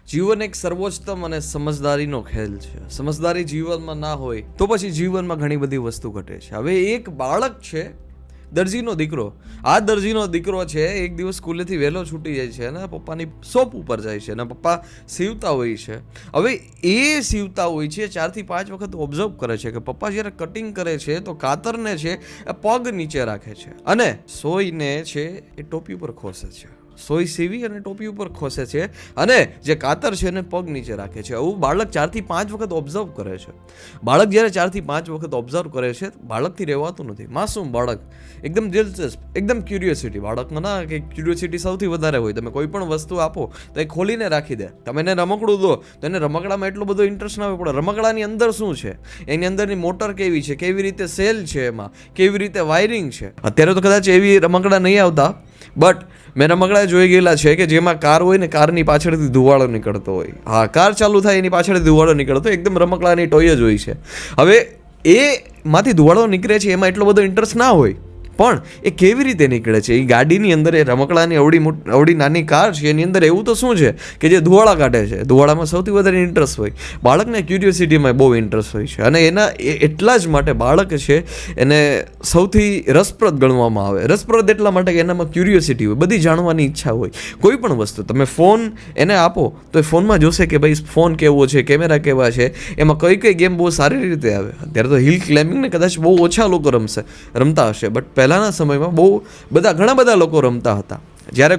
જીવન એક સર્વોચ્ચતમ અને સમજદારીનો ખેલ છે. સમજદારી જીવનમાં ના હોય તો પછી જીવનમાં ઘણી બધી વસ્તુ ઘટે છે. હવે એક બાળક છે, દરજીનો દીકરો. આ દરજીનો દીકરો છે, એક દિવસ સ્કૂલેથી વહેલો છૂટી જાય છે અને પપ્પાની શોપ ઉપર જાય છે અને પપ્પા સીવતા હોય છે. હવે એ સીવતા હોય છે 4 થી 5 વખત ઓબ્ઝર્વ કરે છે કે પપ્પા જ્યારે કટિંગ કરે છે તો કાતરને છે એ પગ નીચે રાખે છે અને સોયને છે એ ટોપી ઉપર ખોસે છે. સોય સીવી અને ટોપી ઉપર ખોસે છે અને જે કાતર છે એને પગ નીચે રાખે છે. આવું બાળક 4 થી 5 વખત ઓબ્ઝર્વ કરે છે. બાળક જ્યારે 4 થી 5 વખત ઓબ્ઝર્વ કરે છે, બાળકથી રહેવાતું નથી. માસૂમ બાળક, એકદમ દિલચસ્પ, એકદમ ક્યુરિયોસિટી. બાળકમાં ના કે ક્યુરિયોસિટી સૌથી વધારે હોય. તમે કોઈ પણ વસ્તુ આપો તો એ ખોલીને રાખી દે. તમે એને રમકડું દો તો એને રમકડામાં એટલો બધો ઇન્ટરેસ્ટ ના હોય, પણ રમકડાની અંદર શું છે, એની અંદરની મોટર કેવી છે, કેવી રીતે સેલ છે, એમાં કેવી રીતે વાયરિંગ છે. અત્યારે તો કદાચ એવી રમકડા નહીં આવતા, બટ મેં રમકડા જોઈ ગયેલા છે કે જેમાં કાર હોય ને કારની પાછળથી ધુવાળો નીકળતો હોય. હા, કાર ચાલુ થાય એની પાછળથી ધુવાળો નીકળતો, એકદમ રમકડાની ટોય જ હોય છે. હવે એમાંથી ધુવાળો નીકળે છે, એમાં એટલો બધો ઇન્ટરેસ્ટ ના હોય, પણ એ કેવી રીતે નીકળે છે, એ ગાડીની અંદર, એ રમકડાની અવડી નાની કાર છે, એની અંદર એવું તો શું છે કે જે ધુવાળા કાઢે છે. ધુવાળામાં સૌથી વધારે ઇન્ટરેસ્ટ હોય. બાળકને ક્યુરિયોસિટીમાં બહુ ઇન્ટરેસ્ટ હોય છે અને એના એટલા જ માટે બાળક છે એને સૌથી રસપ્રદ ગણવામાં આવે. રસપ્રદ એટલા માટે કે એનામાં ક્યુરિયોસિટી હોય, બધી જાણવાની ઈચ્છા હોય. કોઈ પણ વસ્તુ તમે ફોન એને આપો તો એ ફોનમાં જોશે કે ભાઈ ફોન કેવો છે, કેમેરા કેવા છે, એમાં કઈ ગેમ બહુ સારી રીતે આવે. અત્યારે તો હિલ ક્લાઇમ્બિંગને કદાચ બહુ ઓછા લોકો રમતા હશે, બટ પહેલાંના સમયમાં ઘણા બધા લોકો રમતા હતા. જ્યારે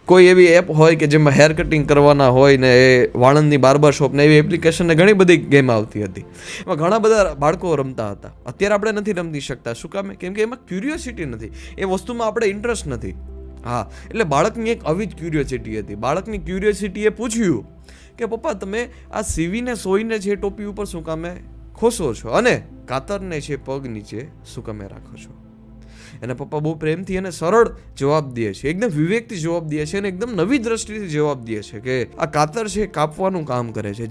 કોઈ એવી એપ હોય કે જેમાં હેર કટિંગ કરવાના હોય ને એ વાળંદની બાર્બર શોપ ને એવી એપ્લિકેશનને ઘણી બધી ગેમ આવતી હતી, એમાં ઘણા બધા બાળકો રમતા હતા. અત્યારે આપણે નથી રમતી શકતા. શું કામ? કેમ કે એમાં ક્યુરિયોસિટી નથી, એ વસ્તુમાં આપણે ઇન્ટરેસ્ટ નથી. હા, એટલે બાળકની એક આવી જ ક્યુરિયોસિટી હતી. બાળકની ક્યુરિયોસિટીએ પૂછ્યું કે પપ્પા, તમે આ સીવીને સોઈને છે ટોપી ઉપર શું કામે ખોસો છો અને કાતરને છે પગ નીચે શું કામે રાખો છો? એને પપ્પા બહુ પ્રેમથી અને સરળ જવાબ દે છે, એકદમ વિવેકથી જવાબ દે છે અને એકદમ નવી દ્રષ્ટિથી જવાબ દે છે કે આ કાતર છે કાપવાનું કામ કરે છે.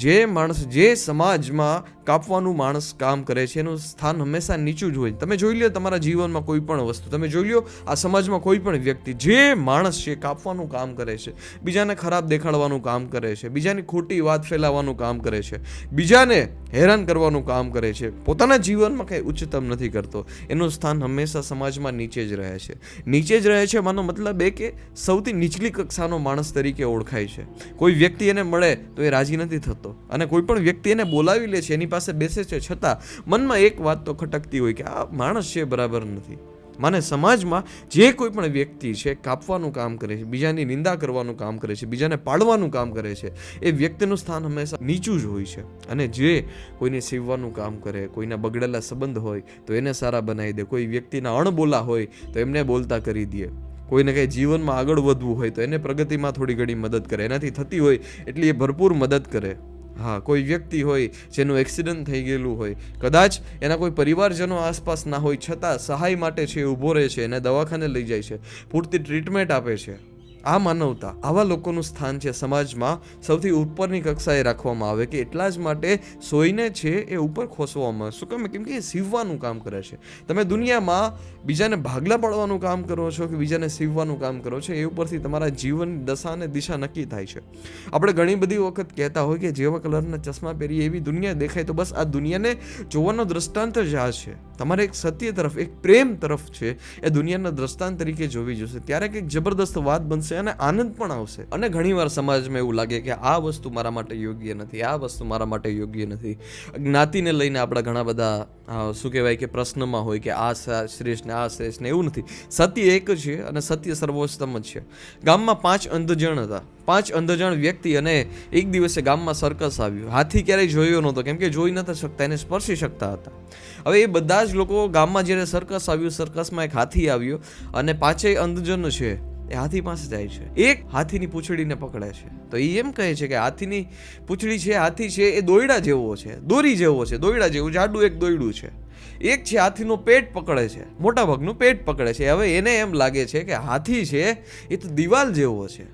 જે સમાજમાં કાપવાનું માણસ કામ કરે છે એનું સ્થાન હંમેશા નીચું જ હોય. તમે જોઈ લો તમારા જીવનમાં કોઈ પણ વસ્તુ, તમે જોઈ લો આ સમાજમાં કોઈ પણ વ્યક્તિ, જે માણસ છે કાપવાનું કામ કરે છે, બીજાને ખરાબ દેખાડવાનું કામ કરે છે, બીજાની ખોટી વાત ફેલાવવાનું કામ કરે છે, બીજાને હેરાન કરવાનું કામ કરે છે, પોતાના જીવનમાં કંઈ ઉચ્ચતમ નથી કરતો, એનું સ્થાન હંમેશા સમાજમાં નીચે જ રહે છે. નીચે જ રહે છે માનો મતલબ એ કે સૌથી નીચલી કક્ષાનો માણસ તરીકે ઓળખાય છે. કોઈ વ્યક્તિ એને મળે તો એ રાજી નથી થતો અને કોઈ પણ વ્યક્તિ એને બોલાવી લે છે, એની પાસે બેસે છે, છતાં મનમાં એક વાત તો ખટકતી હોય કે આ માણસ છે બરાબર નથી. માને સમાજમાં જે કોઈ પણ વ્યક્તિ છે કાપવાનું કામ કરે છે, બીજાની નિંદા કરવાનું કામ કરે છે, બીજાને પાડવાનું કામ કરે છે, એ વ્યક્તિનું સ્થાન હંમેશા નીચું જ હોય છે. અને જે કોઈને સીવવાનું કામ કરે, કોઈના બગડેલા સંબંધ હોય તો એને સારા બનાવી દે, કોઈ વ્યક્તિના અણબોલા હોય તો એમને બોલતા કરી દે, કોઈને કંઈ જીવનમાં આગળ વધવું હોય તો એને પ્રગતિમાં થોડી ઘણી મદદ કરે, એનાથી થતી હોય એટલી એ ભરપૂર મદદ કરે. હા, કોઈ વ્યક્તિ હોય જેનું એક્સિડન્ટ થઈ ગયેલું હોય, કદાચ એના કોઈ પરિવારજનો આસપાસ ના હોય, છતાં સહાય માટે છે ઊભો રહે છે, એને દવાખાને લઈ જાય છે, પૂરતી ટ્રીટમેન્ટ આપે છે. આ માનવતા, આવા લોકોનું સ્થાન છે સમાજમાં સૌથી ઉપરની કક્ષાએ રાખવામાં આવે કે એટલા જ માટે સોયને છે એ ઉપર ખોસવામાં આવે. શું કામ? કેમ કે એ સીવવાનું કામ કરે છે. તમે દુનિયામાં બીજાને ભાગલા પાડવાનું કામ કરો છો કે બીજાને સીવવાનું કામ કરો છો, એ ઉપરથી તમારા જીવનની દશા અને દિશા નક્કી થાય છે. આપણે ઘણી બધી વખત કહેતા હોય કે જેવા કલરના ચશ્મા પહેરીએ એવી દુનિયા દેખાય, તો બસ આ દુનિયાને જોવાનો દ્રષ્ટાંત જ આ છે. તમારે એક સત્ય તરફ, એક પ્રેમ તરફ છે એ દુનિયાના દ્રષ્ટાંત તરીકે જોવી જોશે, ત્યારે કંઈક જબરદસ્ત વાત બનશે અને આનંદ પણ આવશે. અને ઘણીવાર સમાજમાં એવું લાગે કે આ વસ્તુ મારા માટે યોગ્ય નથી, આ વસ્તુ મારા માટે યોગ્ય નથી. જ્ઞાતિને લઈને આપણા ઘણા બધા શું કહેવાય કે પ્રશ્નમાં હોય કે આ શ્રેષ્ઠ ને આ શ્રેષ્ઠ ને. એવું નથી. સત્ય એક છે અને સત્ય સર્વોચ્ચતમ જ છે. ગામમાં 5 અંધજણ હતા. 5 અંધજણ વ્યક્તિ, અને એક દિવસે ગામમાં સર્કસ આવ્યું. હાથી ક્યારેય જોયો નહોતો, કેમ કે જોઈ નતા શકતા, એને સ્પર્શી શકતા હતા. હવે એ બધા જ લોકો ગામમાં જ્યારે સર્કસ આવ્યું, સર્કસમાં એક હાથી આવ્યો અને 5 અંધજન છે એ હાથી પાસે જાય છે. એક હાથીની પૂંછડીને પકડે છે તો એ એમ કહે છે કે હાથીની પૂંછડી છે, હાથી છે એ દોયડા જેવો છે, દોરી જેવો છે, દોયડા જેવું જાડું એક દોયડું છે. એક છે હાથીનું પેટ પકડે છે, મોટા ભાગનું પેટ પકડે છે. હવે એને એમ લાગે છે કે હાથી છે એ તો દિવાલ જેવો છે.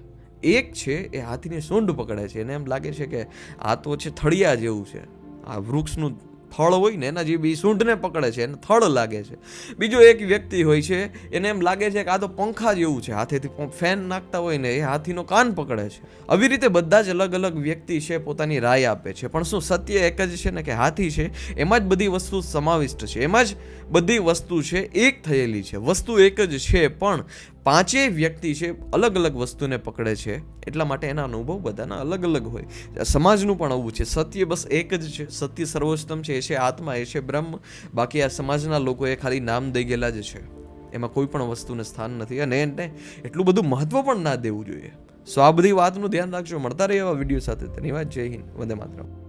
એક છે એ હાથીની સૂંઢ પકડે છે, એને એમ લાગે છે કે આ તો છે થળિયા જેવું છે, આ વૃક્ષનું થળ હોય ને એના જે બી સૂંઢને પકડે છે એને થળ લાગે છે. બીજો એક વ્યક્તિ હોય છે એને એમ લાગે છે કે આ તો પંખા જેવું છે, હાથેથી ફેન નાખતા હોય ને એ હાથીનો કાન પકડે છે. આવી રીતે બધા જ અલગ અલગ વ્યક્તિ છે પોતાની રાય આપે છે, પણ શું સત્ય એક જ છે ને કે હાથી છે એમાં જ બધી વસ્તુ સમાવિષ્ટ છે, એમાં જ બધી વસ્તુ છે એક થયેલી છે. વસ્તુ એક જ છે પણ પાંચેય વ્યક્તિ છે અલગ અલગ વસ્તુને પકડે છે, એટલા માટે એના અનુભવ બધાના અલગ અલગ હોય. સમાજનું પણ આવું છે, સત્ય બસ એક જ છે, સત્ય સર્વોત્તમ છે, એ છે આત્મા, એ છે બ્રહ્મ. બાકી આ સમાજના લોકો એ ખાલી નામ દઈ ગયેલા જ છે, એમાં કોઈ પણ વસ્તુને સ્થાન નથી અને એને એટલું બધું મહત્વ પણ ના દેવું જોઈએ. સો આ બધી વાતનું ધ્યાન રાખજો. મળતા રહીએ એવા વિડીયો સાથે. ધન્યવાદ. જય હિન્દ. વંદે માતરમ.